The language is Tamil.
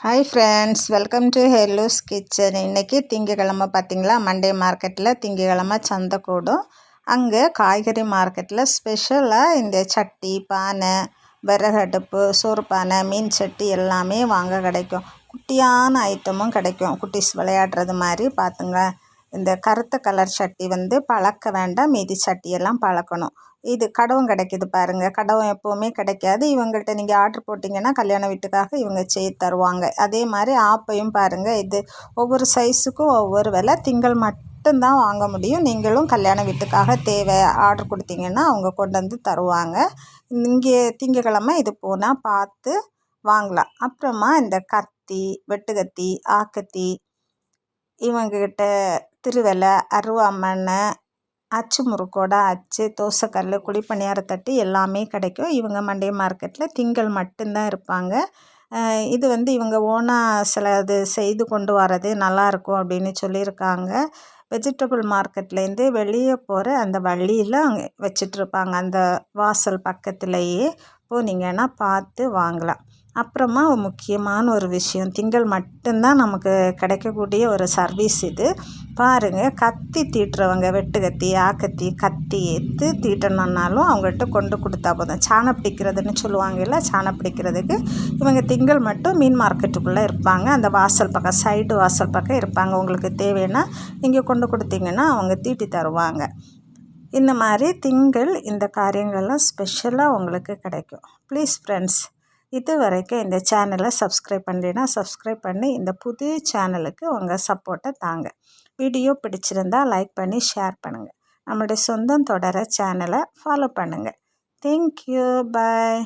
ஹாய் ஃப்ரெண்ட்ஸ், வெல்கம் டு ஹெல்லூஸ் கிச்சன். இன்றைக்கி திங்கக்கிழமை பார்த்திங்களா, மண்டே மார்க்கெட்டில் திங்கக்கிழமை சந்தை கூடும். அங்கே காய்கறி மார்க்கெட்டில் ஸ்பெஷலாக இந்த சட்டி, பானை, விறகு அடுப்பு, சோறு பானை, மீன் சட்டி எல்லாமே வாங்க கிடைக்கும். குட்டியான ஐட்டமும் கிடைக்கும். குட்டிஸ் விளையாடுறது மாதிரி பார்த்துங்க. இந்த கருத்த கலர் சட்டி பழக்க வேண்டாம், மீதி சட்டியெல்லாம் பழக்கணும். இது கடவும் கிடைக்கிது பாருங்கள். கடவும் எப்போவுமே கிடைக்காது. இவங்கள்ட்ட நீங்கள் ஆர்டர் போட்டிங்கன்னா கல்யாண வீட்டுக்காக இவங்க செய்து தருவாங்க. அதே மாதிரி ஆப்பையும் பாருங்கள். இது ஒவ்வொரு சைஸுக்கும் ஒவ்வொரு விலை. திங்கள் மட்டும்தான் வாங்க முடியும். நீங்களும் கல்யாண வீட்டுக்காக தேவை ஆர்டர் கொடுத்தீங்கன்னா அவங்க கொண்டு வந்து தருவாங்க. இங்கே திங்கக்கிழமை இது போனால் பார்த்து வாங்கலாம். அப்புறமா இந்த கத்தி, வெட்டுக்கத்தி, ஆக்கத்தி, இவங்கக்கிட்ட திருவலை, அருவாமனை, அச்சு முறுக்கோட அச்சு, தோசைக்கல், குழிப்பணியாரத்தட்டு எல்லாமே கிடைக்கும். இவங்க மண்டே மார்க்கெட்டில் திங்கள் மட்டும்தான் இருப்பாங்க. இது இவங்க ஓனாக சிலது செய்து கொண்டு வர்றது நல்லாயிருக்கும் அப்படின்னு சொல்லியிருக்காங்க. வெஜிடபிள் மார்க்கெட்லேருந்து வெளியே போகிற அந்த வழியில் அங்கே வச்சிட்ருப்பாங்க. அந்த வாசல் பக்கத்துலேயே போனீங்கன்னா பார்த்து வாங்கலாம். அப்புறமா முக்கியமான ஒரு விஷயம், திங்கள் மட்டும்தான் நமக்கு கிடைக்கக்கூடிய ஒரு சர்வீஸ் இது. பாருங்கள், கத்தி தீட்டுறவங்க, வெட்டுக்கத்தி, ஆக்கத்தி, கத்தி எடுத்து தீட்டணுன்னாலும் அவங்கள்ட்ட கொண்டு கொடுத்தா போதும். சாணை பிடிக்கிறதுன்னு சொல்லுவாங்கல்ல, சாணை பிடிக்கிறதுக்கு இவங்க திங்கள் மட்டும் மீன் மார்க்கெட்டுக்குள்ளே இருப்பாங்க. அந்த வாசல் பக்கம், சைடு வாசல் பக்கம் இருப்பாங்க. உங்களுக்கு தேவைன்னா நீங்கள் கொண்டு கொடுத்தீங்கன்னா அவங்க தீட்டி தருவாங்க. இந்த மாதிரி திங்கள் இந்த காரியங்கள்லாம் ஸ்பெஷலாக உங்களுக்கு கிடைக்கும். ப்ளீஸ் ஃப்ரெண்ட்ஸ், இது வரைக்கும் இந்த சேனலை சப்ஸ்கிரைப் பண்ணலைன்னா சப்ஸ்கிரைப் பண்ணி இந்த புது சேனலுக்கு உங்கள் சப்போர்ட்டை தாங்க. வீடியோ பிடிச்சிருந்தால் லைக் பண்ணி ஷேர் பண்ணுங்கள். நம்மளுடைய சொந்தம் தொடர சேனலை ஃபாலோ பண்ணுங்கள். தேங்க்யூ, பாய்.